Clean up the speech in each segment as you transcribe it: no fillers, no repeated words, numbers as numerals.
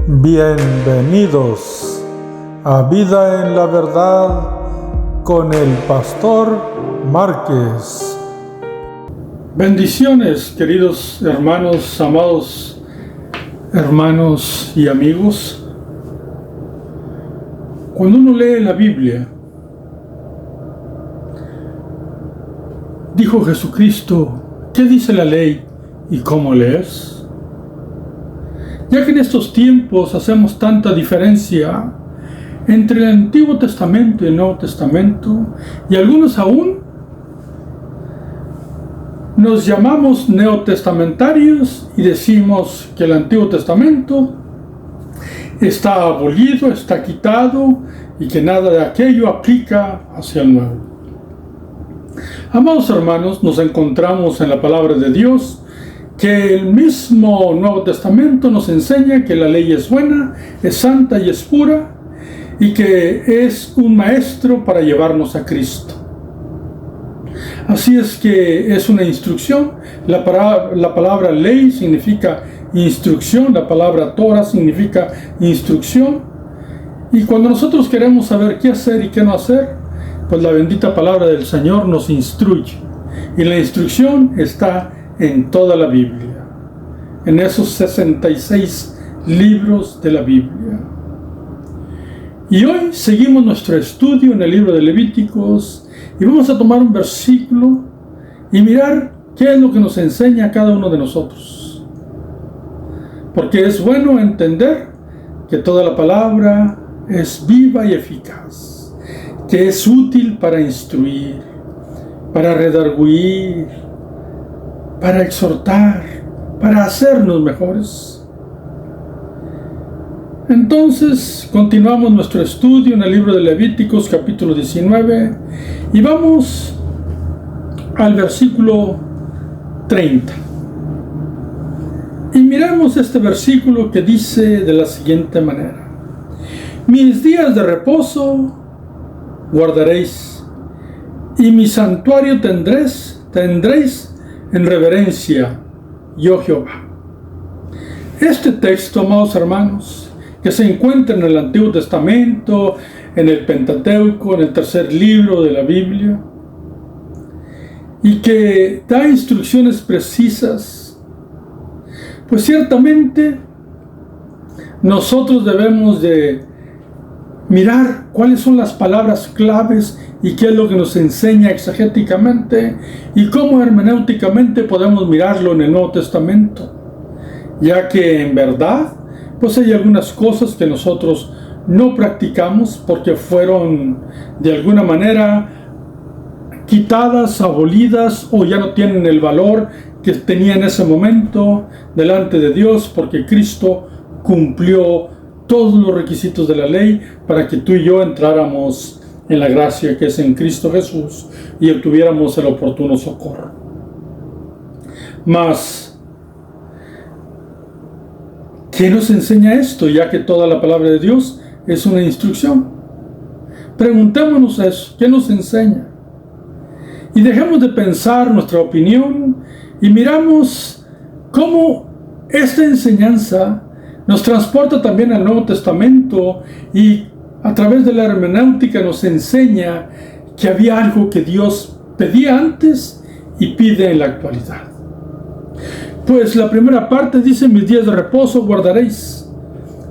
Bienvenidos a Vida en la Verdad con el Pastor Márquez. Bendiciones, queridos hermanos, amados hermanos y amigos. Cuando uno lee la Biblia, dijo Jesucristo, ¿qué dice la ley y cómo lees? Ya que en estos tiempos hacemos tanta diferencia entre el Antiguo Testamento y el Nuevo Testamento, y algunos aún nos llamamos neotestamentarios y decimos que el Antiguo Testamento está abolido, está quitado y que nada de aquello aplica hacia el Nuevo. Amados hermanos, nos encontramos en la palabra de Dios que el mismo Nuevo Testamento nos enseña que la ley es buena, es santa y es pura, y que es un maestro para llevarnos a Cristo. Así es que es una instrucción. La palabra ley significa instrucción, la palabra Torah significa instrucción, y cuando nosotros queremos saber qué hacer y qué no hacer, pues la bendita palabra del Señor nos instruye, y la instrucción está en toda la Biblia, en esos 66 libros de la Biblia. Y hoy seguimos nuestro estudio en el libro de Levíticos y vamos a tomar un versículo y mirar qué es lo que nos enseña a cada uno de nosotros. Porque es bueno entender que toda la palabra es viva y eficaz, que es útil para instruir, para redarguir, para exhortar, para hacernos mejores. Entonces, continuamos nuestro estudio en el libro de Levíticos, capítulo 19, y vamos al versículo 30. Y miramos este versículo que dice de la siguiente manera: mis días de reposo guardaréis, y mi santuario tendréis en reverencia, yo Jehová. Este texto, amados hermanos, que se encuentra en el Antiguo Testamento, en el Pentateuco, en el tercer libro de la Biblia, y que da instrucciones precisas, pues ciertamente nosotros debemos de mirar cuáles son las palabras claves y qué es lo que nos enseña exegéticamente y cómo hermenéuticamente podemos mirarlo en el Nuevo Testamento, ya que en verdad pues hay algunas cosas que nosotros no practicamos porque fueron de alguna manera quitadas, abolidas, o ya no tienen el valor que tenía en ese momento delante de Dios, porque Cristo cumplió todos los requisitos de la ley para que tú y yo entráramos en la gracia que es en Cristo Jesús y obtuviéramos el oportuno socorro. Mas, ¿qué nos enseña esto? Ya que toda la palabra de Dios es una instrucción. Preguntémonos eso, ¿qué nos enseña? Y dejemos de pensar nuestra opinión y miramos cómo esta enseñanza nos transporta también al Nuevo Testamento y a través de la hermenéutica nos enseña que había algo que Dios pedía antes y pide en la actualidad. Pues la primera parte dice: mis días de reposo guardaréis,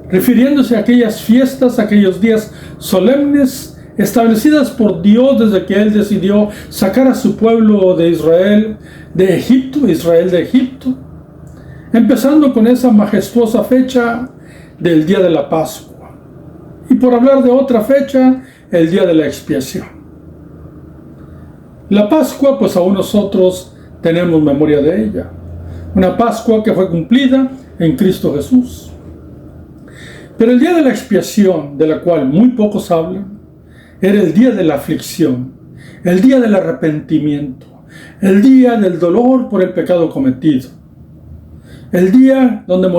refiriéndose a aquellas fiestas, aquellos días solemnes establecidas por Dios desde que Él decidió sacar a su pueblo de Israel de Egipto, empezando con esa majestuosa fecha del día de la Pascua. Y por hablar de otra fecha, el día de la expiación. La Pascua, pues aún nosotros tenemos memoria de ella. Una Pascua que fue cumplida en Cristo Jesús. Pero el día de la expiación, de la cual muy pocos hablan, era el día de la aflicción, el día del arrepentimiento, el día del dolor por el pecado cometido. El día donde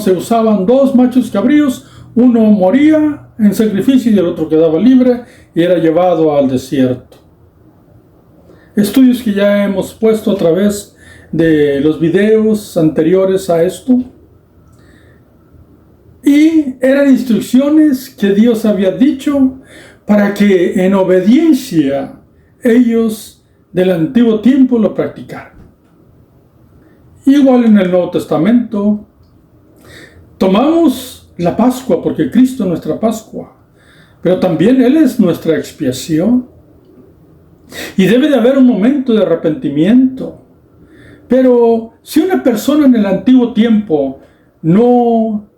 se usaban dos machos cabríos, uno moría en sacrificio y el otro quedaba libre y era llevado al desierto. Estudios que ya hemos puesto a través de los videos anteriores a esto Y eran instrucciones que Dios había dicho para que en obediencia ellos del antiguo tiempo lo practicaran. Igual en el Nuevo Testamento, tomamos la Pascua porque Cristo es nuestra Pascua, pero también Él es nuestra expiación. Y debe de haber un momento de arrepentimiento. Pero si una persona en el antiguo tiempo no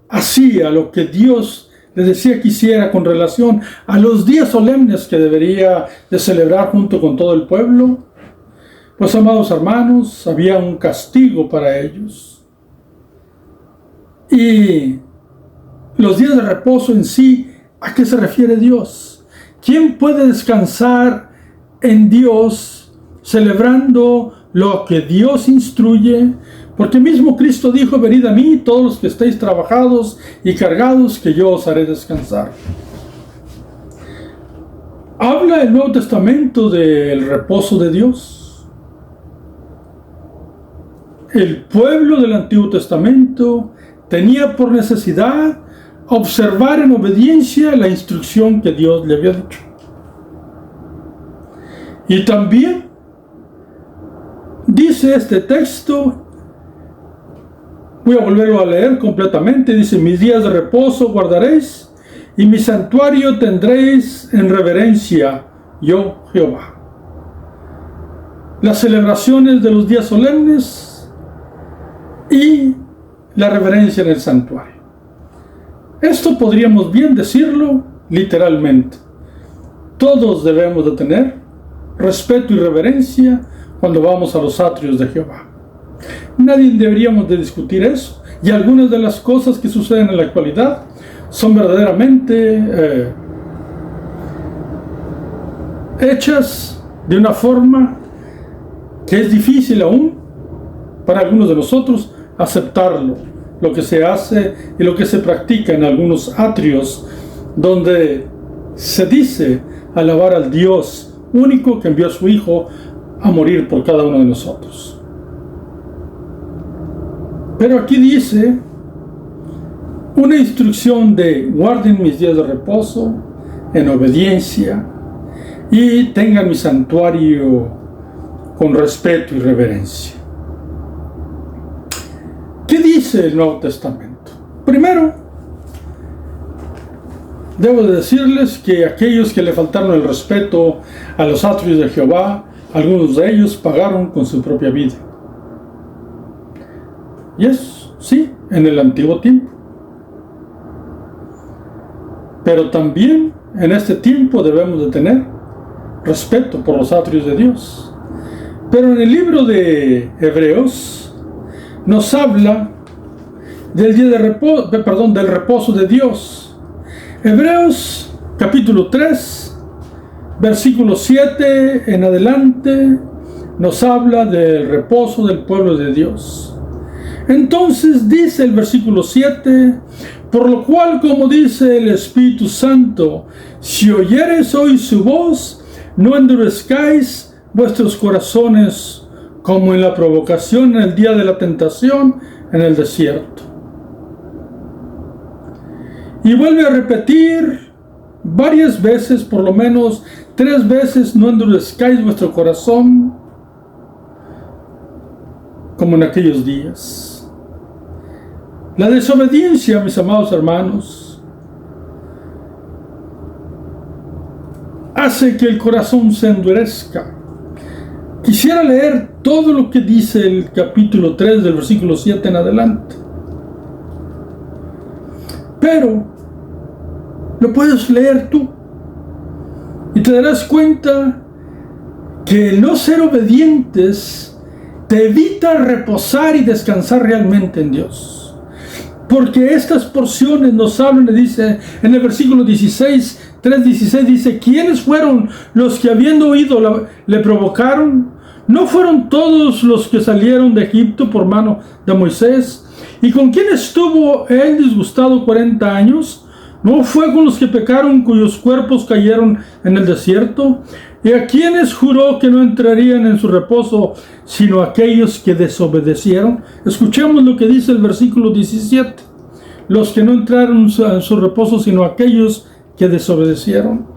hacía lo que Dios le decía que hiciera con relación a los días solemnes que debería de celebrar junto con todo el pueblo, pues, amados hermanos, había un castigo para ellos. Y los días de reposo en sí, ¿a qué se refiere Dios? ¿Quién puede descansar en Dios celebrando lo que Dios instruye? Porque mismo Cristo dijo: venid a mí todos los que estéis trabajados y cargados, que yo os haré descansar. Habla el Nuevo Testamento del reposo de Dios. El pueblo del Antiguo Testamento tenía por necesidad observar en obediencia la instrucción que Dios le había dicho. Y también dice este texto, voy a volverlo a leer completamente, dice: mis días de reposo guardaréis y mi santuario tendréis en reverencia, yo Jehová. Las celebraciones de los días solemnes y la reverencia en el santuario. Esto podríamos bien decirlo literalmente. Todos debemos de tener respeto y reverencia cuando vamos a los atrios de Jehová. Nadie deberíamos de discutir eso. Y algunas de las cosas que suceden en la actualidad son verdaderamente hechas de una forma que es difícil aún para algunos de nosotros aceptarlo, lo que se hace y lo que se practica en algunos atrios donde se dice alabar al Dios único que envió a su Hijo a morir por cada uno de nosotros. Pero aquí dice una instrucción de: guarden mis días de reposo en obediencia y tengan mi santuario con respeto y reverencia. ¿Qué dice el Nuevo Testamento? Primero, debo de decirles que aquellos que le faltaron el respeto a los atrios de Jehová, algunos de ellos pagaron con su propia vida. Y es, sí, en el antiguo tiempo. Pero también en este tiempo debemos de tener respeto por los atrios de Dios. Pero en el libro de Hebreos nos habla del día de reposo, del reposo de Dios. Hebreos capítulo 3, versículo 7 en adelante, nos habla del reposo del pueblo de Dios. Entonces dice el versículo 7: por lo cual, como dice el Espíritu Santo, si oyereis hoy su voz, no endurezcáis vuestros corazones como en la provocación en el día de la tentación en el desierto. Y vuelve a repetir varias veces, por lo menos 3 veces: no endurezcáis vuestro corazón como en aquellos días. La desobediencia, mis amados hermanos, hace que el corazón se endurezca. Quisiera leer todo lo que dice el capítulo 3 del versículo 7 en adelante. Pero lo puedes leer tú y te darás cuenta que el no ser obedientes te evita reposar y descansar realmente en Dios. Porque estas porciones nos hablan, y dice en el versículo 16, 3:16, dice: ¿quiénes fueron los que habiendo oído le provocaron? ¿No fueron todos los que salieron de Egipto por mano de Moisés? ¿Y con quién estuvo él disgustado 40 años? ¿No fue con los que pecaron, cuyos cuerpos cayeron en el desierto? ¿Y a quiénes juró que no entrarían en su reposo, sino aquellos que desobedecieron? Escuchemos lo que dice el versículo 17. los que no entraron en su reposo, sino aquellos que desobedecieron.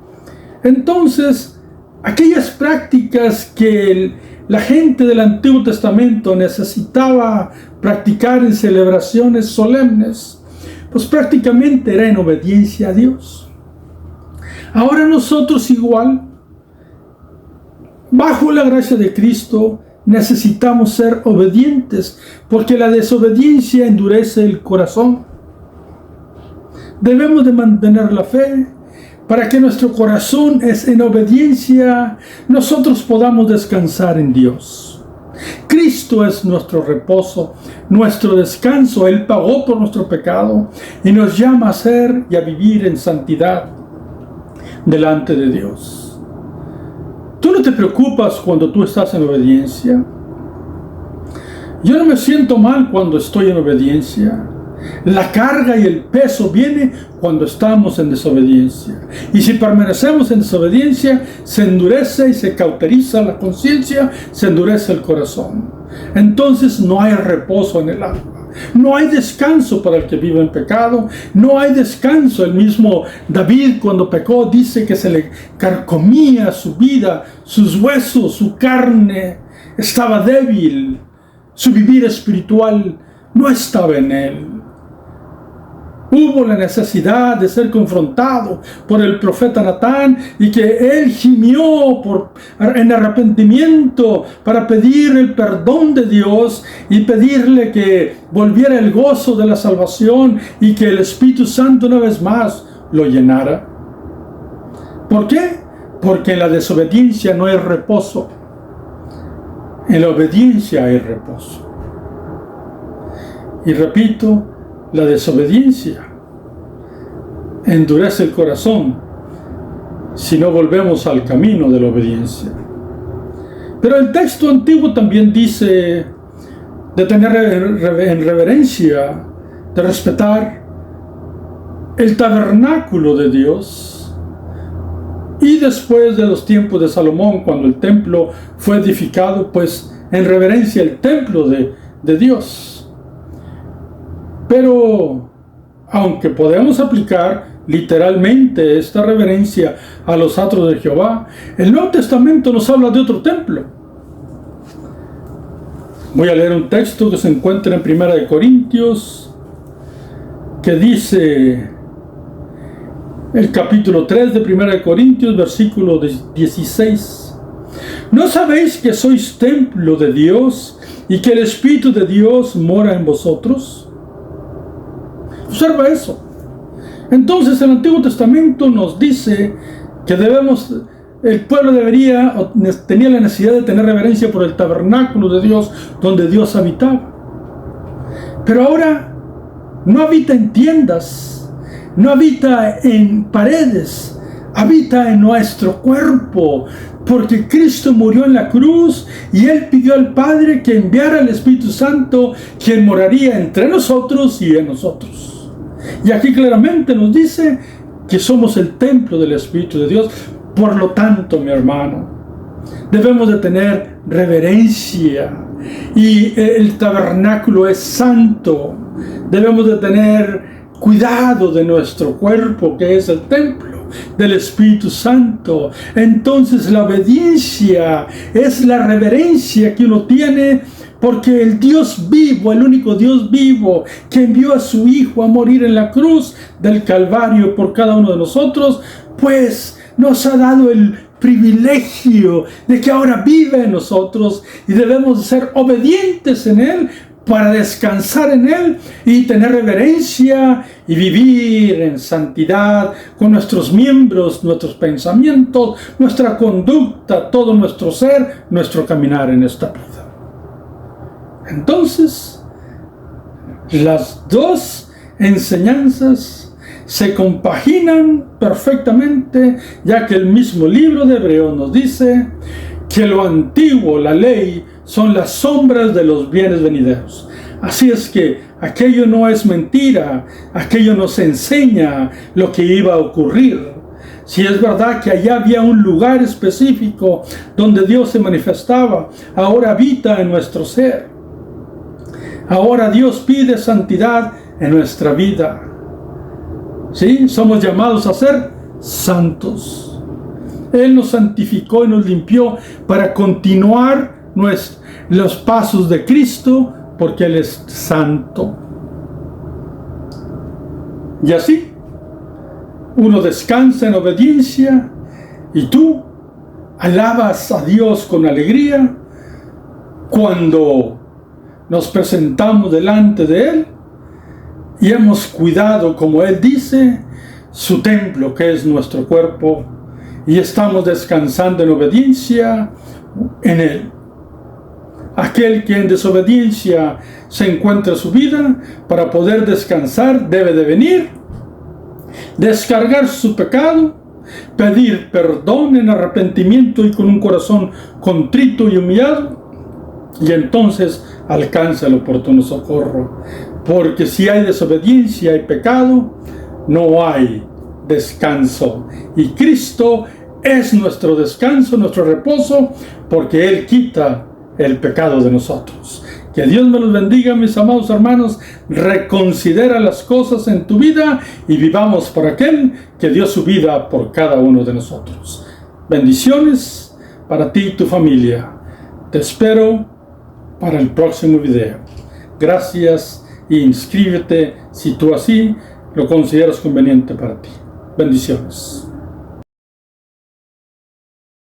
Entonces, aquellas prácticas que la gente del Antiguo Testamento necesitaba practicar en celebraciones solemnes, pues prácticamente era en obediencia a Dios. Ahora nosotros igual, bajo la gracia de Cristo, necesitamos ser obedientes, porque la desobediencia endurece el corazón. Debemos de mantener la fe para que nuestro corazón en obediencia nosotros podamos descansar en Dios. Cristo es nuestro reposo, nuestro descanso. Él pagó por nuestro pecado y nos llama a ser y a vivir en santidad delante de Dios. ¿Tú no te preocupas cuando tú estás en obediencia? Yo no me siento mal cuando estoy en obediencia. La carga y el peso viene cuando estamos en desobediencia. Y si permanecemos en desobediencia, se endurece y se cauteriza la conciencia, se endurece el corazón. Entonces no hay reposo en el alma. No hay descanso para el que vive en pecado. No hay descanso. El mismo David, cuando pecó, dice que se le carcomía su vida, sus huesos, su carne. Estaba débil. Su vivir espiritual no estaba en él. Hubo la necesidad de ser confrontado por el profeta Natán y que él gimió en arrepentimiento para pedir el perdón de Dios y pedirle que volviera el gozo de la salvación y que el Espíritu Santo una vez más lo llenara. ¿Por qué? Porque en la desobediencia no hay reposo. En la obediencia hay reposo. Y repito, la desobediencia endurece el corazón si no volvemos al camino de la obediencia. Pero el texto antiguo también dice de tener en reverencia, de respetar el tabernáculo de Dios. Y después de los tiempos de Salomón, cuando el templo fue edificado, pues en reverencia el templo de Dios. Pero, aunque podemos aplicar literalmente esta reverencia a los atrios de Jehová, el Nuevo Testamento nos habla de otro templo. Voy a leer un texto que se encuentra en 1 Corintios, que dice, el capítulo 3 de 1 Corintios, versículo 16. ¿No sabéis que sois templo de Dios y que el Espíritu de Dios mora en vosotros? Observa eso. Entonces el Antiguo Testamento nos dice que el pueblo tenía la necesidad de tener reverencia por el tabernáculo de Dios, donde Dios habitaba. Pero ahora no habita en tiendas, no habita en paredes, habita en nuestro cuerpo, porque Cristo murió en la cruz y Él pidió al Padre que enviara al Espíritu Santo, quien moraría entre nosotros y en nosotros. Y aquí claramente nos dice que somos el templo del Espíritu de Dios. Por lo tanto, mi hermano, debemos de tener reverencia. Y el tabernáculo es santo. Debemos de tener cuidado de nuestro cuerpo, que es el templo del Espíritu Santo. Entonces la obediencia es la reverencia que uno tiene, porque el Dios vivo, el único Dios vivo, que envió a su Hijo a morir en la cruz del Calvario por cada uno de nosotros, pues nos ha dado el privilegio de que ahora vive en nosotros y debemos ser obedientes en Él para descansar en Él y tener reverencia y vivir en santidad con nuestros miembros, nuestros pensamientos, nuestra conducta, todo nuestro ser, nuestro caminar en esta vida. Entonces, las dos enseñanzas se compaginan perfectamente, ya que el mismo libro de Hebreos nos dice que lo antiguo, la ley, son las sombras de los bienes venideros. Así es que aquello no es mentira, aquello nos enseña lo que iba a ocurrir. Si es verdad que allá había un lugar específico donde Dios se manifestaba, ahora habita en nuestro ser. Ahora Dios pide santidad en nuestra vida. ¿Sí? Somos llamados a ser santos. Él nos santificó y nos limpió para continuar los pasos de Cristo, porque Él es santo. Y así, uno descansa en obediencia y tú alabas a Dios con alegría cuando nos presentamos delante de Él y hemos cuidado, como Él dice, su templo, que es nuestro cuerpo, y estamos descansando en obediencia en Él. Aquel que en desobediencia se encuentra su vida, para poder descansar debe de venir, descargar su pecado, pedir perdón en arrepentimiento y con un corazón contrito y humillado, y entonces alcanza el oportuno socorro. Porque si hay desobediencia y pecado, no hay descanso. Y Cristo es nuestro descanso, nuestro reposo, porque Él quita el pecado de nosotros. Que Dios me los bendiga, mis amados hermanos. Reconsidera las cosas en tu vida y vivamos por aquel que dio su vida por cada uno de nosotros. Bendiciones para ti y tu familia. Te espero para el próximo video. Gracias y inscríbete si tú así lo consideras conveniente para ti. Bendiciones.